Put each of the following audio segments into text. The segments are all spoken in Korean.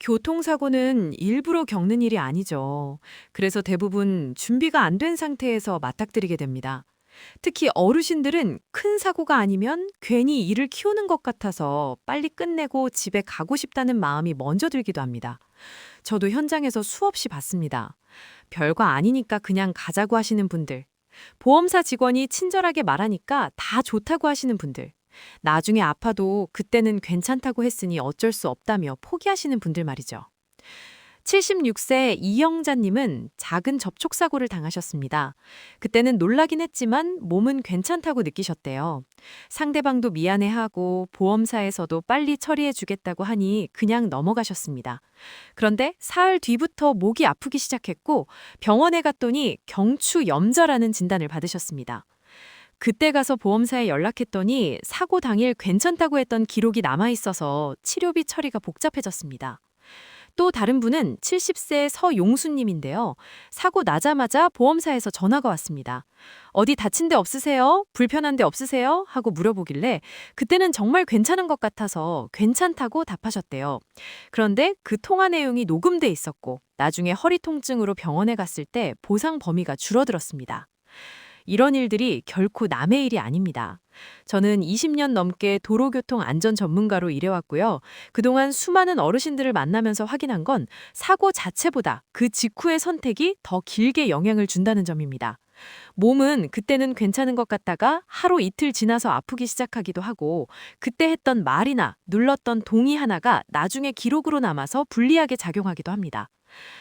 교통사고는 일부러 겪는 일이 아니죠. 그래서 대부분 준비가 안 된 상태에서 맞닥뜨리게 됩니다. 특히 어르신들은 큰 사고가 아니면 괜히 일을 키우는 것 같아서 빨리 끝내고 집에 가고 싶다는 마음이 먼저 들기도 합니다. 저도 현장에서 수없이 봤습니다. 별거 아니니까 그냥 가자고 하시는 분들, 보험사 직원이 친절하게 말하니까 다 좋다고 하시는 분들, 나중에 아파도 그때는 괜찮다고 했으니 어쩔 수 없다며 포기하시는 분들 말이죠. 76세 이영자님은 작은 접촉사고를 당하셨습니다. 그때는 놀라긴 했지만 몸은 괜찮다고 느끼셨대요. 상대방도 미안해하고 보험사에서도 빨리 처리해주겠다고 하니 그냥 넘어가셨습니다. 그런데 사흘 뒤부터 목이 아프기 시작했고 병원에 갔더니 경추염좌라는 진단을 받으셨습니다. 그때 가서 보험사에 연락했더니 사고 당일 괜찮다고 했던 기록이 남아있어서 치료비 처리가 복잡해졌습니다. 또 다른 분은 70세 서용수님인데요. 사고 나자마자 보험사에서 전화가 왔습니다. 어디 다친 데 없으세요? 불편한 데 없으세요? 하고 물어보길래 그때는 정말 괜찮은 것 같아서 괜찮다고 답하셨대요. 그런데 그 통화 내용이 녹음돼 있었고 나중에 허리 통증으로 병원에 갔을 때 보상 범위가 줄어들었습니다. 이런 일들이 결코 남의 일이 아닙니다. 저는 20년 넘게 도로교통 안전 전문가로 일해왔고요. 그동안 수많은 어르신들을 만나면서 확인한 건 사고 자체보다 그 직후의 선택이 더 길게 영향을 준다는 점입니다. 몸은 그때는 괜찮은 것 같다가 하루 이틀 지나서 아프기 시작하기도 하고 그때 했던 말이나 눌렀던 동의 하나가 나중에 기록으로 남아서 불리하게 작용하기도 합니다.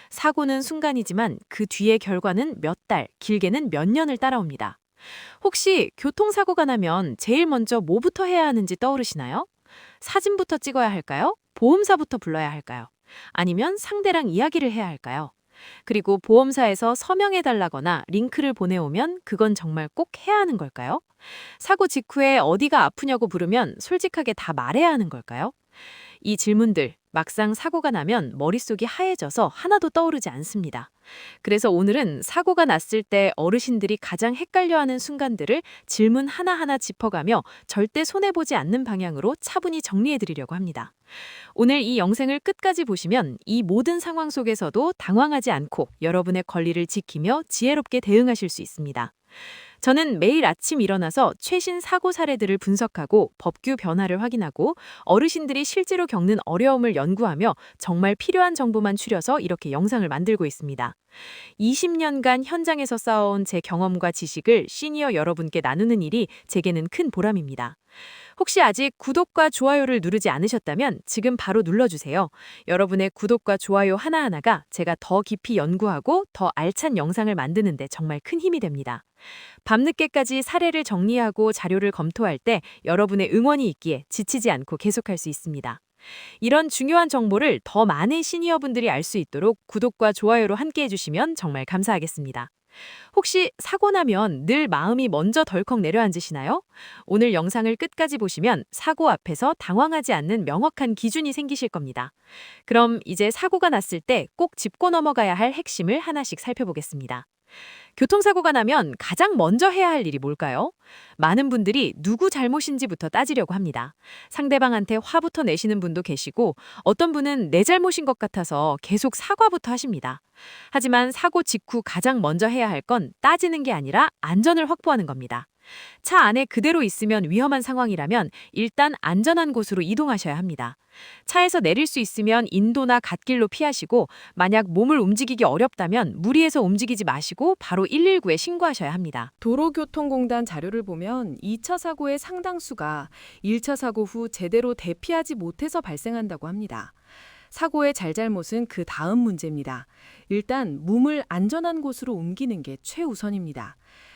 사고는 순간이지만 그 뒤의 결과는 몇 달, 길게는 몇 년을 따라옵니다. 혹시 교통사고가 나면 제일 먼저 뭐부터 해야 하는지 떠오르시나요? 사진부터 찍어야 할까요? 보험사부터 불러야 할까요? 아니면 상대랑 이야기를 해야 할까요? 그리고 보험사에서 서명해달라거나 링크를 보내오면 그건 정말 꼭 해야 하는 걸까요? 사고 직후에 어디가 아프냐고 물으면 솔직하게 다 말해야 하는 걸까요? 이 질문들, 막상 사고가 나면 머릿속이 하얘져서 하나도 떠오르지 않습니다. 그래서 오늘은 사고가 났을 때 어르신들이 가장 헷갈려하는 순간들을 질문 하나하나 짚어가며 절대 손해보지 않는 방향으로 차분히 정리해드리려고 합니다. 오늘 이 영상을 끝까지 보시면 이 모든 상황 속에서도 당황하지 않고 여러분의 권리를 지키며 지혜롭게 대응하실 수 있습니다. 저는 매일 아침 일어나서 최신 사고 사례들을 분석하고 법규 변화를 확인하고 어르신들이 실제로 겪는 어려움을 연구하며 정말 필요한 정보만 추려서 이렇게 영상을 만들고 있습니다. 20년간 현장에서 쌓아온 제 경험과 지식을 시니어 여러분께 나누는 일이 제게는 큰 보람입니다. 혹시 아직 구독과 좋아요를 누르지 않으셨다면 지금 바로 눌러주세요. 여러분의 구독과 좋아요 하나하나가 제가 더 깊이 연구하고 더 알찬 영상을 만드는 데 정말 큰 힘이 됩니다. 밤늦게까지 사례를 정리하고 자료를 검토할 때 여러분의 응원이 있기에 지치지 않고 계속할 수 있습니다. 이런 중요한 정보를 더 많은 시니어분들이 알 수 있도록 구독과 좋아요로 함께 해주시면 정말 감사하겠습니다. 혹시 사고 나면 늘 마음이 먼저 덜컥 내려앉으시나요? 오늘 영상을 끝까지 보시면 사고 앞에서 당황하지 않는 명확한 기준이 생기실 겁니다. 그럼 이제 사고가 났을 때 꼭 짚고 넘어가야 할 핵심을 하나씩 살펴보겠습니다. 교통사고가 나면 가장 먼저 해야 할 일이 뭘까요? 많은 분들이 누구 잘못인지부터 따지려고 합니다. 상대방한테 화부터 내시는 분도 계시고 어떤 분은 내 잘못인 것 같아서 계속 사과부터 하십니다. 하지만 사고 직후 가장 먼저 해야 할 건 따지는 게 아니라 안전을 확보하는 겁니다. 차 안에 그대로 있으면 위험한 상황이라면 일단 안전한 곳으로 이동하셔야 합니다. 차에서 내릴 수 있으면 인도나 갓길로 피하시고 만약 몸을 움직이기 어렵다면 무리해서 움직이지 마시고 바로 119에 신고하셔야 합니다. 도로교통공단 자료를 보면 2차 사고의 상당수가 1차 사고 후 제대로 대피하지 못해서 발생한다고 합니다. 사고의 잘잘못은 그 다음 문제입니다. 일단 몸을 안전한 곳으로 옮기는 게 최우선입니다.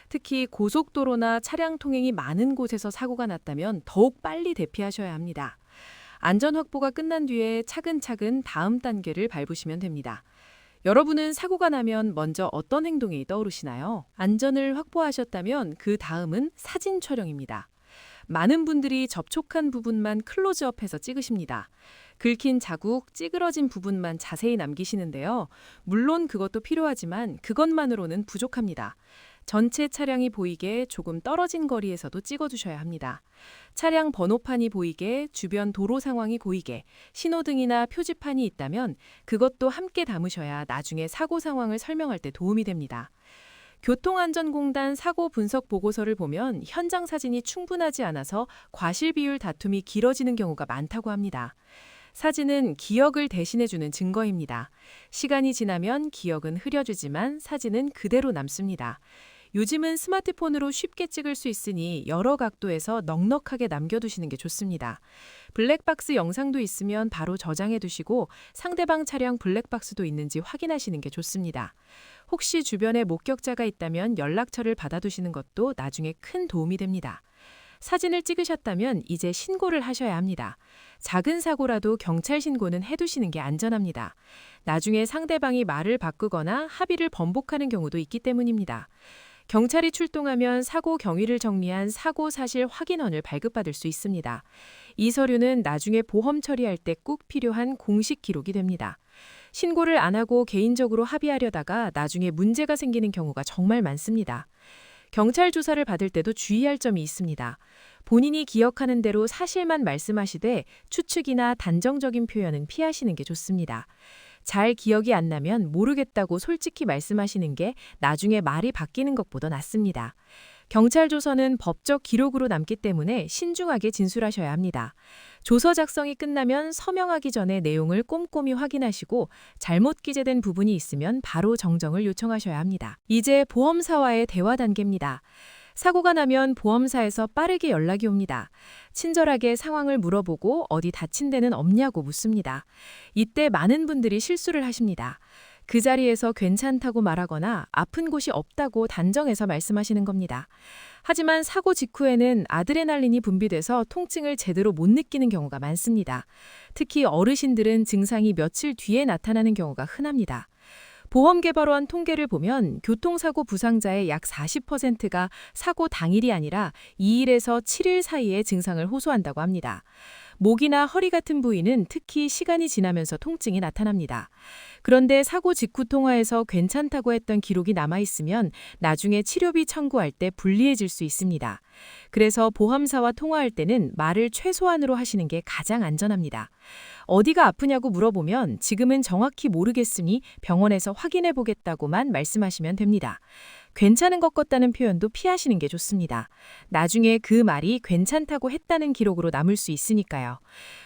특히 고속도로나 차량 통행이 많은 곳에서 사고가 났다면 더욱 빨리 대피하셔야 합니다. 안전 확보가 끝난 뒤에 차근차근 다음 단계를 밟으시면 됩니다. 여러분은 사고가 나면 먼저 어떤 행동이 떠오르시나요? 안전을 확보하셨다면 그 다음은 사진 촬영입니다. 많은 분들이 접촉한 부분만 클로즈업해서 찍으십니다. 긁힌 자국, 찌그러진 부분만 자세히 남기시는데요. 물론 그것도 필요하지만 그것만으로는 부족합니다. 전체 차량이 보이게 조금 떨어진 거리에서도 찍어두셔야 합니다. 차량 번호판이 보이게, 주변 도로 상황이 보이게, 신호등이나 표지판이 있다면 그것도 함께 담으셔야 나중에 사고 상황을 설명할 때 도움이 됩니다. 교통안전공단 사고 분석 보고서를 보면 현장 사진이 충분하지 않아서 과실비율 다툼이 길어지는 경우가 많다고 합니다. 사진은 기억을 대신해주는 증거입니다. 시간이 지나면 기억은 흐려지지만 사진은 그대로 남습니다. 요즘은 스마트폰으로 쉽게 찍을 수 있으니 여러 각도에서 넉넉하게 남겨두시는 게 좋습니다. 블랙박스 영상도 있으면 바로 저장해 두시고 상대방 차량 블랙박스도 있는지 확인하시는 게 좋습니다. 혹시 주변에 목격자가 있다면 연락처를 받아두시는 것도 나중에 큰 도움이 됩니다. 사진을 찍으셨다면 이제 신고를 하셔야 합니다. 작은 사고라도 경찰 신고는 해두시는 게 안전합니다. 나중에 상대방이 말을 바꾸거나 합의를 번복하는 경우도 있기 때문입니다. 경찰이 출동하면 사고 경위를 정리한 사고 사실 확인원을 발급받을 수 있습니다. 이 서류는 나중에 보험 처리할 때 꼭 필요한 공식 기록이 됩니다. 신고를 안 하고 개인적으로 합의하려다가 나중에 문제가 생기는 경우가 정말 많습니다. 경찰 조사를 받을 때도 주의할 점이 있습니다. 본인이 기억하는 대로 사실만 말씀하시되 추측이나 단정적인 표현은 피하시는 게 좋습니다. 잘 기억이 안 나면 모르겠다고 솔직히 말씀하시는 게 나중에 말이 바뀌는 것보다 낫습니다. 경찰 조서는 법적 기록으로 남기 때문에 신중하게 진술하셔야 합니다. 조서 작성이 끝나면 서명하기 전에 내용을 꼼꼼히 확인하시고 잘못 기재된 부분이 있으면 바로 정정을 요청하셔야 합니다. 이제 보험사와의 대화 단계입니다. 사고가 나면 보험사에서 빠르게 연락이 옵니다. 친절하게 상황을 물어보고 어디 다친 데는 없냐고 묻습니다. 이때 많은 분들이 실수를 하십니다. 그 자리에서 괜찮다고 말하거나 아픈 곳이 없다고 단정해서 말씀하시는 겁니다. 하지만 사고 직후에는 아드레날린이 분비돼서 통증을 제대로 못 느끼는 경우가 많습니다. 특히 어르신들은 증상이 며칠 뒤에 나타나는 경우가 흔합니다. 보험개발원 통계를 보면 교통사고 부상자의 약 40%가 사고 당일이 아니라 2일에서 7일 사이에 증상을 호소한다고 합니다. 목이나 허리 같은 부위는 특히 시간이 지나면서 통증이 나타납니다. 그런데 사고 직후 통화에서 괜찮다고 했던 기록이 남아있으면 나중에 치료비 청구할 때 불리해질 수 있습니다. 그래서 보험사와 통화할 때는 말을 최소한으로 하시는 게 가장 안전합니다. 어디가 아프냐고 물어보면 지금은 정확히 모르겠으니 병원에서 확인해 보겠다고만 말씀하시면 됩니다. 괜찮은 것 같다는 표현도 피하시는 게 좋습니다. 나중에 그 말이 괜찮다고 했다는 기록으로 남을 수 있으니까요.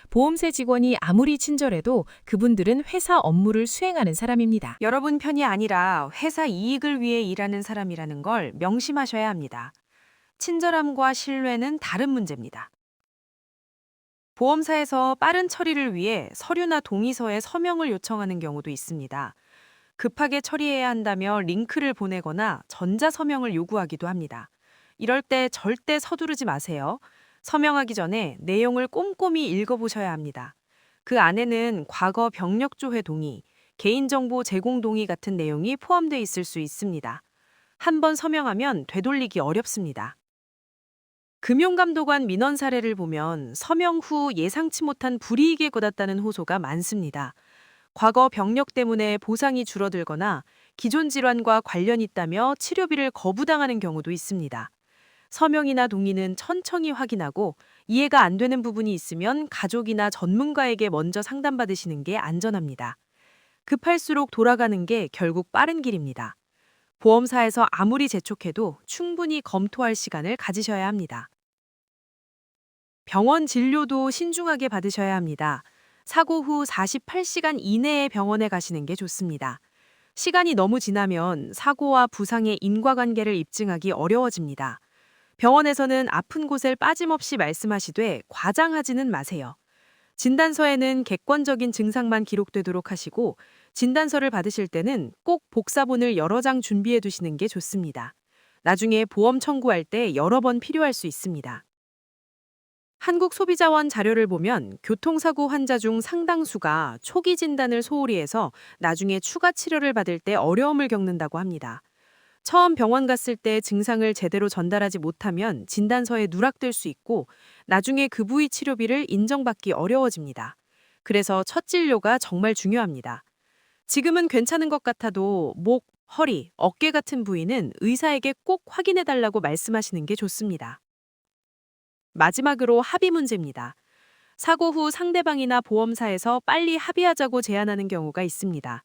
보험세 직원이 아무리 친절해도 그분들은 회사 업무를 수행하는 사람입니다. 여러분 편이 아니라 회사 이익을 위해 일하는 사람이라는 걸 명심하셔야 합니다. 친절함과 신뢰는 다른 문제입니다. 보험사에서 빠른 처리를 위해 서류나 동의서에 서명을 요청하는 경우도 있습니다. 급하게 처리해야 한다며 링크를 보내거나 전자서명을 요구하기도 합니다. 이럴 때 절대 서두르지 마세요. 서명하기 전에 내용을 꼼꼼히 읽어보셔야 합니다. 그 안에는 과거 병력조회 동의, 개인정보 제공 동의 같은 내용이 포함되어 있을 수 있습니다. 한 번 서명하면 되돌리기 어렵습니다. 금융감독원 민원 사례를 보면 서명 후 예상치 못한 불이익에 god았다는 호소가 많습니다. 과거 병력 때문에 보상이 줄어들거나 기존 질환과 관련이 있다며 치료비를 거부당하는 경우도 있습니다. 서명이나 동의는 천천히 확인하고 이해가 안 되는 부분이 있으면 가족이나 전문가에게 먼저 상담받으시는 게 안전합니다. 급할수록 돌아가는 게 결국 빠른 길입니다. 보험사에서 아무리 재촉해도 충분히 검토할 시간을 가지셔야 합니다. 병원 진료도 신중하게 받으셔야 합니다. 사고 후 48시간 이내에 병원에 가시는 게 좋습니다. 시간이 너무 지나면 사고와 부상의 인과관계를 입증하기 어려워집니다. 병원에서는 아픈 곳을 빠짐없이 말씀하시되 과장하지는 마세요. 진단서에는 객관적인 증상만 기록되도록 하시고 진단서를 받으실 때는 꼭 복사본을 여러 장 준비해 두시는 게 좋습니다. 나중에 보험 청구할 때 여러 번 필요할 수 있습니다. 한국소비자원 자료를 보면 교통사고 환자 중 상당수가 초기 진단을 소홀히 해서 나중에 추가 치료를 받을 때 어려움을 겪는다고 합니다. 처음 병원 갔을 때 증상을 제대로 전달하지 못하면 진단서에 누락될 수 있고 나중에 그 부위 치료비를 인정받기 어려워집니다. 그래서 첫 진료가 정말 중요합니다. 지금은 괜찮은 것 같아도 목, 허리, 어깨 같은 부위는 의사에게 꼭 확인해달라고 말씀하시는 게 좋습니다. 마지막으로 합의 문제입니다. 사고 후 상대방이나 보험사에서 빨리 합의하자고 제안하는 경우가 있습니다.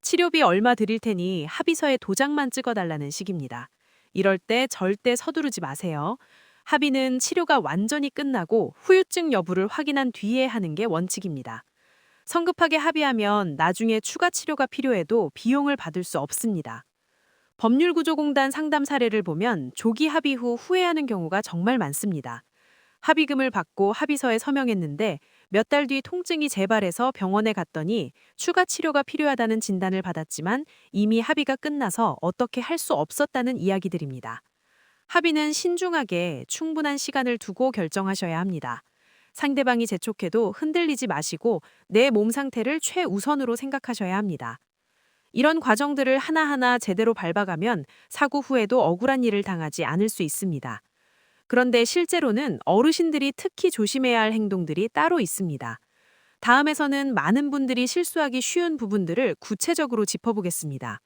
치료비 얼마 드릴 테니 합의서에 도장만 찍어달라는 식입니다. 이럴 때 절대 서두르지 마세요. 합의는 치료가 완전히 끝나고 후유증 여부를 확인한 뒤에 하는 게 원칙입니다. 성급하게 합의하면 나중에 추가 치료가 필요해도 비용을 받을 수 없습니다. 법률구조공단 상담 사례를 보면 조기 합의 후 후회하는 경우가 정말 많습니다. 합의금을 받고 합의서에 서명했는데 몇 달 뒤 통증이 재발해서 병원에 갔더니 추가 치료가 필요하다는 진단을 받았지만 이미 합의가 끝나서 어떻게 할 수 없었다는 이야기들입니다. 합의는 신중하게 충분한 시간을 두고 결정하셔야 합니다. 상대방이 재촉해도 흔들리지 마시고 내 몸 상태를 최우선으로 생각하셔야 합니다. 이런 과정들을 하나하나 제대로 밟아가면 사고 후에도 억울한 일을 당하지 않을 수 있습니다. 그런데 실제로는 어르신들이 특히 조심해야 할 행동들이 따로 있습니다. 다음에서는 많은 분들이 실수하기 쉬운 부분들을 구체적으로 짚어보겠습니다.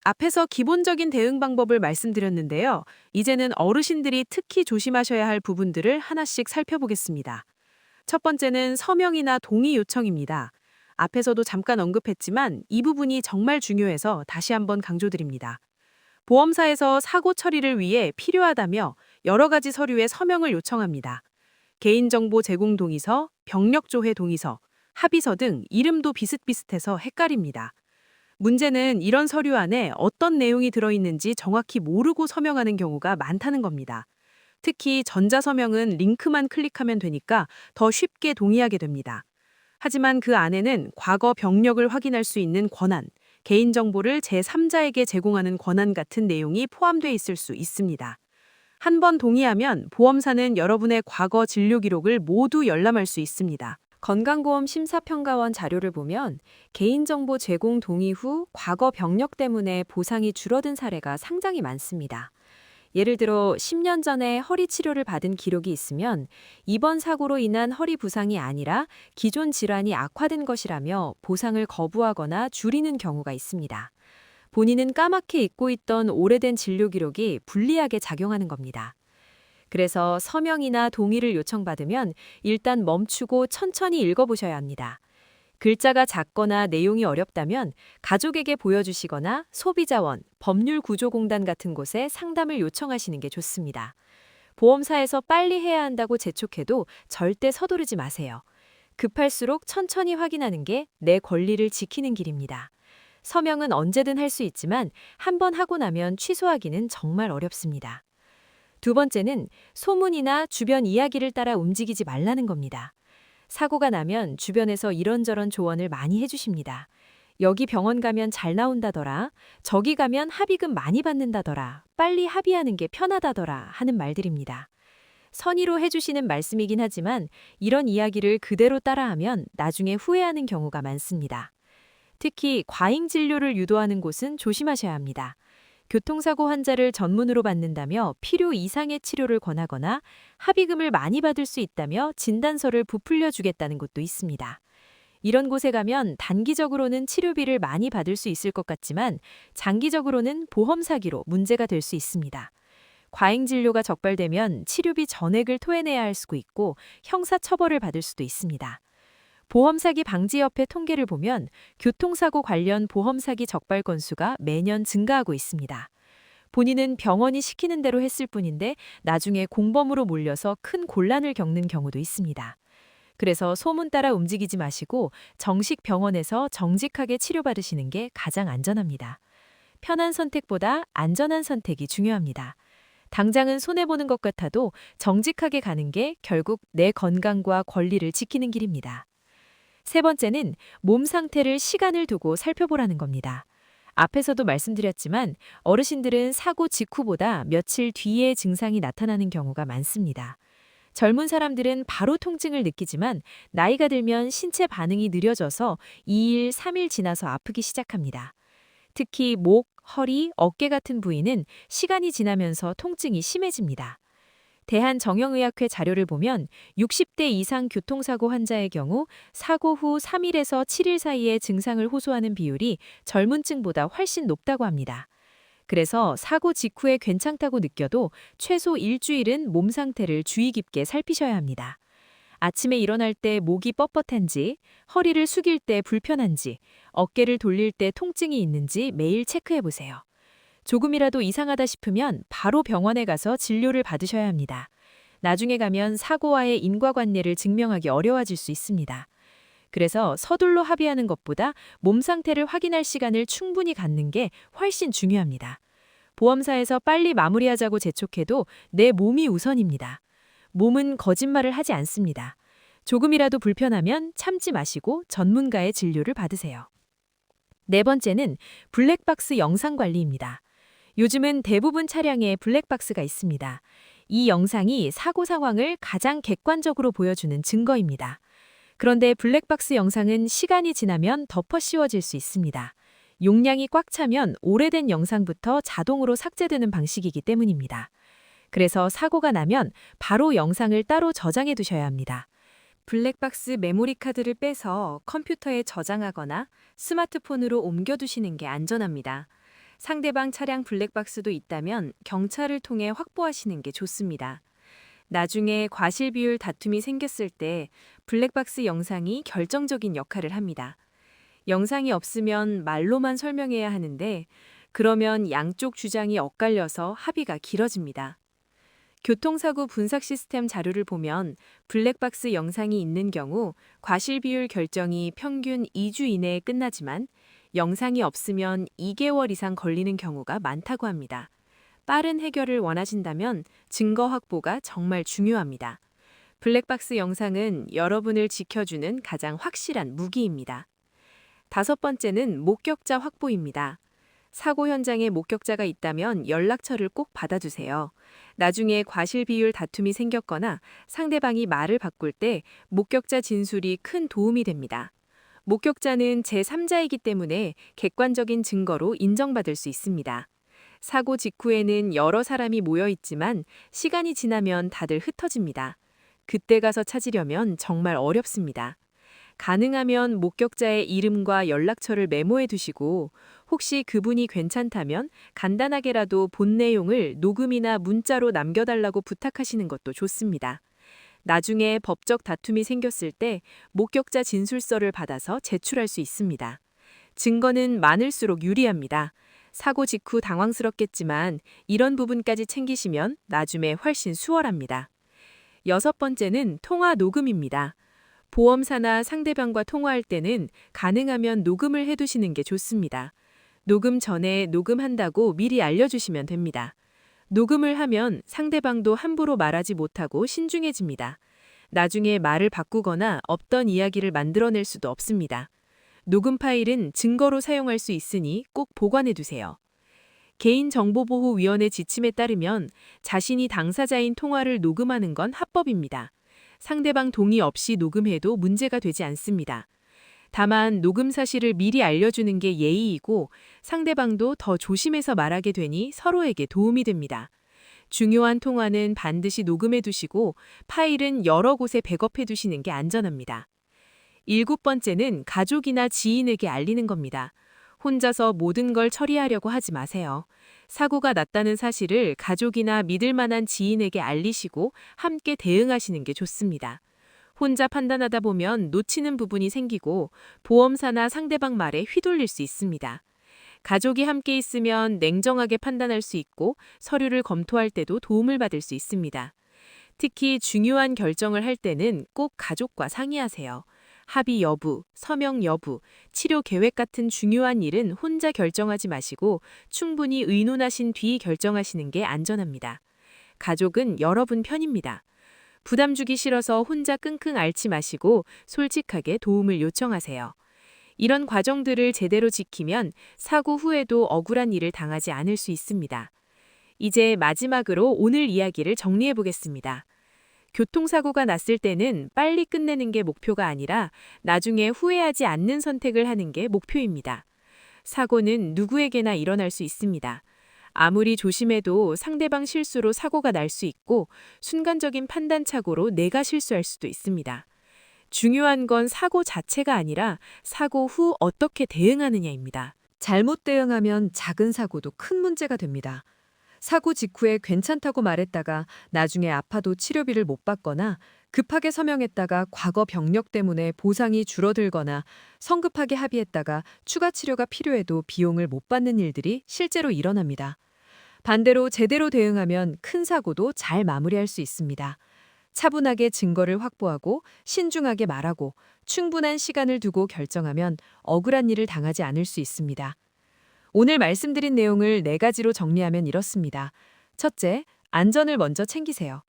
앞에서 기본적인 대응 방법을 말씀드렸는데요. 이제는 어르신들이 특히 조심하셔야 할 부분들을 하나씩 살펴보겠습니다. 첫 번째는 서명이나 동의 요청입니다. 앞에서도 잠깐 언급했지만 이 부분이 정말 중요해서 다시 한번 강조드립니다. 보험사에서 사고 처리를 위해 필요하다며 여러 가지 서류에 서명을 요청합니다. 개인정보 제공 동의서, 병력조회 동의서, 합의서 등 이름도 비슷비슷해서 헷갈립니다. 문제는 이런 서류 안에 어떤 내용이 들어있는지 정확히 모르고 서명하는 경우가 많다는 겁니다. 특히 전자서명은 링크만 클릭하면 되니까 더 쉽게 동의하게 됩니다. 하지만 그 안에는 과거 병력을 확인할 수 있는 권한, 개인정보를 제3자에게 제공하는 권한 같은 내용이 포함되어 있을 수 있습니다. 한 번 동의하면 보험사는 여러분의 과거 진료 기록을 모두 열람할 수 있습니다. 건강보험 심사평가원 자료를 보면 개인정보 제공 동의 후 과거 병력 때문에 보상이 줄어든 사례가 상당히 많습니다. 예를 들어 10년 전에 허리 치료를 받은 기록이 있으면 이번 사고로 인한 허리 부상이 아니라 기존 질환이 악화된 것이라며 보상을 거부하거나 줄이는 경우가 있습니다. 본인은 까맣게 잊고 있던 오래된 진료 기록이 불리하게 작용하는 겁니다. 그래서 서명이나 동의를 요청받으면 일단 멈추고 천천히 읽어보셔야 합니다. 글자가 작거나 내용이 어렵다면 가족에게 보여주시거나 소비자원, 법률구조공단 같은 곳에 상담을 요청하시는 게 좋습니다. 보험사에서 빨리 해야 한다고 재촉해도 절대 서두르지 마세요. 급할수록 천천히 확인하는 게 내 권리를 지키는 길입니다. 서명은 언제든 할 수 있지만 한 번 하고 나면 취소하기는 정말 어렵습니다. 두 번째는 소문이나 주변 이야기를 따라 움직이지 말라는 겁니다. 사고가 나면 주변에서 이런저런 조언을 많이 해주십니다. 여기 병원 가면 잘 나온다더라, 저기 가면 합의금 많이 받는다더라, 빨리 합의하는 게 편하다더라 하는 말들입니다. 선의로 해주시는 말씀이긴 하지만 이런 이야기를 그대로 따라하면 나중에 후회하는 경우가 많습니다. 특히 과잉 진료를 유도하는 곳은 조심하셔야 합니다. 교통사고 환자를 전문으로 받는다며 필요 이상의 치료를 권하거나 합의금을 많이 받을 수 있다며 진단서를 부풀려 주겠다는 곳도 있습니다. 이런 곳에 가면 단기적으로는 치료비를 많이 받을 수 있을 것 같지만 장기적으로는 보험 사기로 문제가 될 수 있습니다. 과잉 진료가 적발되면 치료비 전액을 토해내야 할 수도 있고 형사 처벌을 받을 수도 있습니다. 보험사기 방지협회 통계를 보면 교통사고 관련 보험사기 적발 건수가 매년 증가하고 있습니다. 본인은 병원이 시키는 대로 했을 뿐인데 나중에 공범으로 몰려서 큰 곤란을 겪는 경우도 있습니다. 그래서 소문 따라 움직이지 마시고 정식 병원에서 정직하게 치료받으시는 게 가장 안전합니다. 편한 선택보다 안전한 선택이 중요합니다. 당장은 손해보는 것 같아도 정직하게 가는 게 결국 내 건강과 권리를 지키는 길입니다. 세 번째는 몸 상태를 시간을 두고 살펴보라는 겁니다. 앞에서도 말씀드렸지만 어르신들은 사고 직후보다 며칠 뒤에 증상이 나타나는 경우가 많습니다. 젊은 사람들은 바로 통증을 느끼지만 나이가 들면 신체 반응이 느려져서 2일, 3일 지나서 아프기 시작합니다. 특히 목, 허리, 어깨 같은 부위는 시간이 지나면서 통증이 심해집니다. 대한정형의학회 자료를 보면 60대 이상 교통사고 환자의 경우 사고 후 3일에서 7일 사이에 증상을 호소하는 비율이 젊은 층보다 훨씬 높다고 합니다. 그래서 사고 직후에 괜찮다고 느껴도 최소 일주일은 몸 상태를 주의 깊게 살피셔야 합니다. 아침에 일어날 때 목이 뻣뻣한지, 허리를 숙일 때 불편한지, 어깨를 돌릴 때 통증이 있는지 매일 체크해 보세요. 조금이라도 이상하다 싶으면 바로 병원에 가서 진료를 받으셔야 합니다. 나중에 가면 사고와의 인과관계를 증명하기 어려워질 수 있습니다. 그래서 서둘러 합의하는 것보다 몸 상태를 확인할 시간을 충분히 갖는 게 훨씬 중요합니다. 보험사에서 빨리 마무리하자고 재촉해도 내 몸이 우선입니다. 몸은 거짓말을 하지 않습니다. 조금이라도 불편하면 참지 마시고 전문가의 진료를 받으세요. 네 번째는 블랙박스 영상 관리입니다. 요즘은 대부분 차량에 블랙박스가 있습니다. 이 영상이 사고 상황을 가장 객관적으로 보여주는 증거입니다. 그런데 블랙박스 영상은 시간이 지나면 덮어 씌워질 수 있습니다. 용량이 꽉 차면 오래된 영상부터 자동으로 삭제되는 방식이기 때문입니다. 그래서 사고가 나면 바로 영상을 따로 저장해 두셔야 합니다. 블랙박스 메모리 카드를 빼서 컴퓨터에 저장하거나 스마트폰으로 옮겨두시는 게 안전합니다. 상대방 차량 블랙박스도 있다면 경찰을 통해 확보하시는 게 좋습니다. 나중에 과실비율 다툼이 생겼을 때 블랙박스 영상이 결정적인 역할을 합니다. 영상이 없으면 말로만 설명해야 하는데 그러면 양쪽 주장이 엇갈려서 합의가 길어집니다. 교통사고 분석 시스템 자료를 보면 블랙박스 영상이 있는 경우 과실비율 결정이 평균 2주 이내에 끝나지만 영상이 없으면 2개월 이상 걸리는 경우가 많다고 합니다. 빠른 해결을 원하신다면 증거 확보가 정말 중요합니다. 블랙박스 영상은 여러분을 지켜주는 가장 확실한 무기입니다. 다섯 번째는 목격자 확보입니다. 사고 현장에 목격자가 있다면 연락처를 꼭 받아주세요. 나중에 과실비율 다툼이 생겼거나 상대방이 말을 바꿀 때 목격자 진술이 큰 도움이 됩니다. 목격자는 제3자이기 때문에 객관적인 증거로 인정받을 수 있습니다. 사고 직후에는 여러 사람이 모여 있지만 시간이 지나면 다들 흩어집니다. 그때 가서 찾으려면 정말 어렵습니다. 가능하면 목격자의 이름과 연락처를 메모해 두시고 혹시 그분이 괜찮다면 간단하게라도 본 내용을 녹음이나 문자로 남겨달라고 부탁하시는 것도 좋습니다. 나중에 법적 다툼이 생겼을 때 목격자 진술서를 받아서 제출할 수 있습니다. 증거는 많을수록 유리합니다. 사고 직후 당황스럽겠지만 이런 부분까지 챙기시면 나중에 훨씬 수월합니다. 여섯 번째는 통화 녹음입니다. 보험사나 상대방과 통화할 때는 가능하면 녹음을 해두시는 게 좋습니다. 녹음 전에 녹음한다고 미리 알려주시면 됩니다. 녹음을 하면 상대방도 함부로 말하지 못하고 신중해집니다. 나중에 말을 바꾸거나 없던 이야기를 만들어낼 수도 없습니다. 녹음 파일은 증거로 사용할 수 있으니 꼭 보관해두세요. 개인정보보호위원회 지침에 따르면 자신이 당사자인 통화를 녹음하는 건 합법입니다. 상대방 동의 없이 녹음해도 문제가 되지 않습니다. 다만 녹음 사실을 미리 알려주는 게 예의이고 상대방도 더 조심해서 말하게 되니 서로에게 도움이 됩니다. 중요한 통화는 반드시 녹음해 두시고 파일은 여러 곳에 백업해 두시는 게 안전합니다. 일곱 번째는 가족이나 지인에게 알리는 겁니다. 혼자서 모든 걸 처리하려고 하지 마세요. 사고가 났다는 사실을 가족이나 믿을 만한 지인에게 알리시고 함께 대응하시는 게 좋습니다. 혼자 판단하다 보면 놓치는 부분이 생기고 보험사나 상대방 말에 휘둘릴 수 있습니다. 가족이 함께 있으면 냉정하게 판단할 수 있고 서류를 검토할 때도 도움을 받을 수 있습니다. 특히 중요한 결정을 할 때는 꼭 가족과 상의하세요. 합의 여부, 서명 여부, 치료 계획 같은 중요한 일은 혼자 결정하지 마시고 충분히 의논하신 뒤 결정하시는 게 안전합니다. 가족은 여러분 편입니다. 부담 주기 싫어서 혼자 끙끙 앓지 마시고 솔직하게 도움을 요청하세요. 이런 과정들을 제대로 지키면 사고 후에도 억울한 일을 당하지 않을 수 있습니다. 이제 마지막으로 오늘 이야기를 정리해 보겠습니다. 교통사고가 났을 때는 빨리 끝내는 게 목표가 아니라 나중에 후회하지 않는 선택을 하는 게 목표입니다. 사고는 누구에게나 일어날 수 있습니다. 아무리 조심해도 상대방 실수로 사고가 날 수 있고 순간적인 판단착오로 내가 실수할 수도 있습니다. 중요한 건 사고 자체가 아니라 사고 후 어떻게 대응하느냐입니다. 잘못 대응하면 작은 사고도 큰 문제가 됩니다. 사고 직후에 괜찮다고 말했다가 나중에 아파도 치료비를 못 받거나 급하게 서명했다가 과거 병력 때문에 보상이 줄어들거나 성급하게 합의했다가 추가 치료가 필요해도 비용을 못 받는 일들이 실제로 일어납니다. 반대로 제대로 대응하면 큰 사고도 잘 마무리할 수 있습니다. 차분하게 증거를 확보하고 신중하게 말하고 충분한 시간을 두고 결정하면 억울한 일을 당하지 않을 수 있습니다. 오늘 말씀드린 내용을 4가지로 정리하면 이렇습니다. 첫째, 안전을 먼저 챙기세요.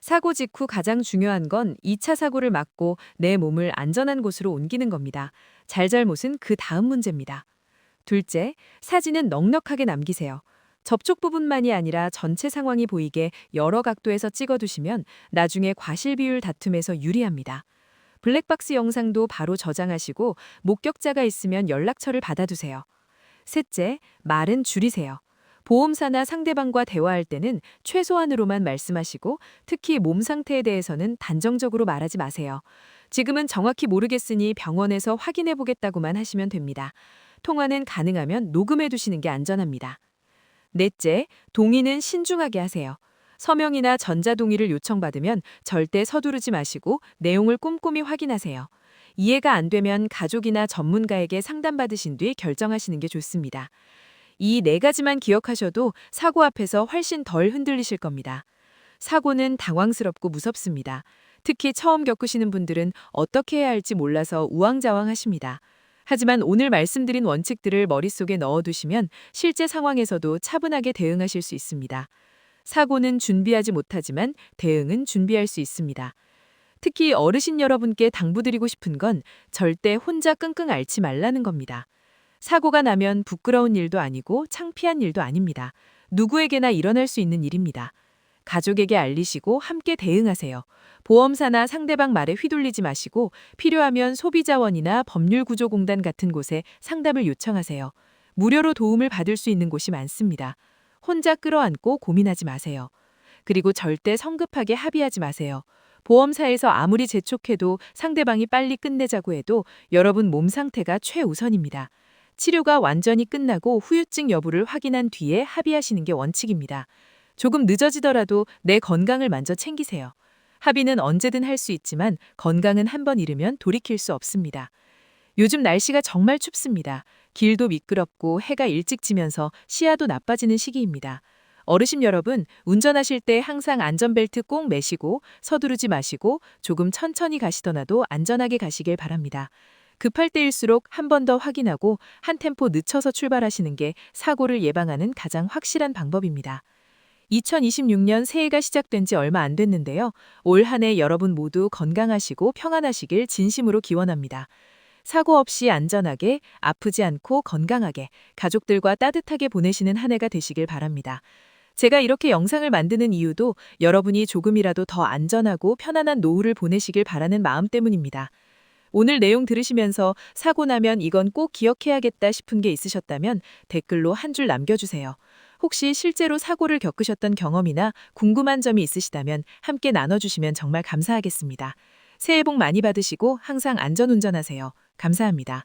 사고 직후 가장 중요한 건 2차 사고를 막고 내 몸을 안전한 곳으로 옮기는 겁니다. 잘잘못은 그 다음 문제입니다. 둘째, 사진은 넉넉하게 남기세요. 접촉 부분만이 아니라 전체 상황이 보이게 여러 각도에서 찍어두시면 나중에 과실 비율 다툼에서 유리합니다. 블랙박스 영상도 바로 저장하시고 목격자가 있으면 연락처를 받아두세요. 셋째, 말은 줄이세요. 보험사나 상대방과 대화할 때는 최소한으로만 말씀하시고 특히 몸 상태에 대해서는 단정적으로 말하지 마세요. 지금은 정확히 모르겠으니 병원에서 확인해 보겠다고만 하시면 됩니다. 통화는 가능하면 녹음해 두시는 게 안전합니다. 넷째, 동의는 신중하게 하세요. 서명이나 전자동의를 요청받으면 절대 서두르지 마시고 내용을 꼼꼼히 확인하세요. 이해가 안 되면 가족이나 전문가에게 상담받으신 뒤 결정하시는 게 좋습니다. 이 4가지만 기억하셔도 사고 앞에서 훨씬 덜 흔들리실 겁니다. 사고는 당황스럽고 무섭습니다. 특히 처음 겪으시는 분들은 어떻게 해야 할지 몰라서 우왕좌왕하십니다. 하지만 오늘 말씀드린 원칙들을 머릿속에 넣어두시면 실제 상황에서도 차분하게 대응하실 수 있습니다. 사고는 준비하지 못하지만 대응은 준비할 수 있습니다. 특히 어르신 여러분께 당부드리고 싶은 건 절대 혼자 끙끙 앓지 말라는 겁니다. 사고가 나면 부끄러운 일도 아니고 창피한 일도 아닙니다. 누구에게나 일어날 수 있는 일입니다. 가족에게 알리시고 함께 대응하세요. 보험사나 상대방 말에 휘둘리지 마시고 필요하면 소비자원이나 법률구조공단 같은 곳에 상담을 요청하세요. 무료로 도움을 받을 수 있는 곳이 많습니다. 혼자 끌어안고 고민하지 마세요. 그리고 절대 성급하게 합의하지 마세요. 보험사에서 아무리 재촉해도 상대방이 빨리 끝내자고 해도 여러분 몸 상태가 최우선입니다. 치료가 완전히 끝나고 후유증 여부를 확인한 뒤에 합의하시는 게 원칙입니다. 조금 늦어지더라도 내 건강을 먼저 챙기세요. 합의는 언제든 할 수 있지만 건강은 한번 잃으면 돌이킬 수 없습니다. 요즘 날씨가 정말 춥습니다. 길도 미끄럽고 해가 일찍 지면서 시야도 나빠지는 시기입니다. 어르신 여러분, 운전하실 때 항상 안전벨트 꼭 매시고 서두르지 마시고 조금 천천히 가시더라도 안전하게 가시길 바랍니다. 급할 때일수록 한 번 더 확인하고 한 템포 늦춰서 출발하시는 게 사고를 예방하는 가장 확실한 방법입니다. 2026년 새해가 시작된 지 얼마 안 됐는데요. 올 한 해 여러분 모두 건강하시고 평안하시길 진심으로 기원합니다. 사고 없이 안전하게, 아프지 않고 건강하게, 가족들과 따뜻하게 보내시는 한 해가 되시길 바랍니다. 제가 이렇게 영상을 만드는 이유도 여러분이 조금이라도 더 안전하고 편안한 노후를 보내시길 바라는 마음 때문입니다. 오늘 내용 들으시면서 사고 나면 이건 꼭 기억해야겠다 싶은 게 있으셨다면 댓글로 한 줄 남겨주세요. 혹시 실제로 사고를 겪으셨던 경험이나 궁금한 점이 있으시다면 함께 나눠주시면 정말 감사하겠습니다. 새해 복 많이 받으시고 항상 안전운전하세요. 감사합니다.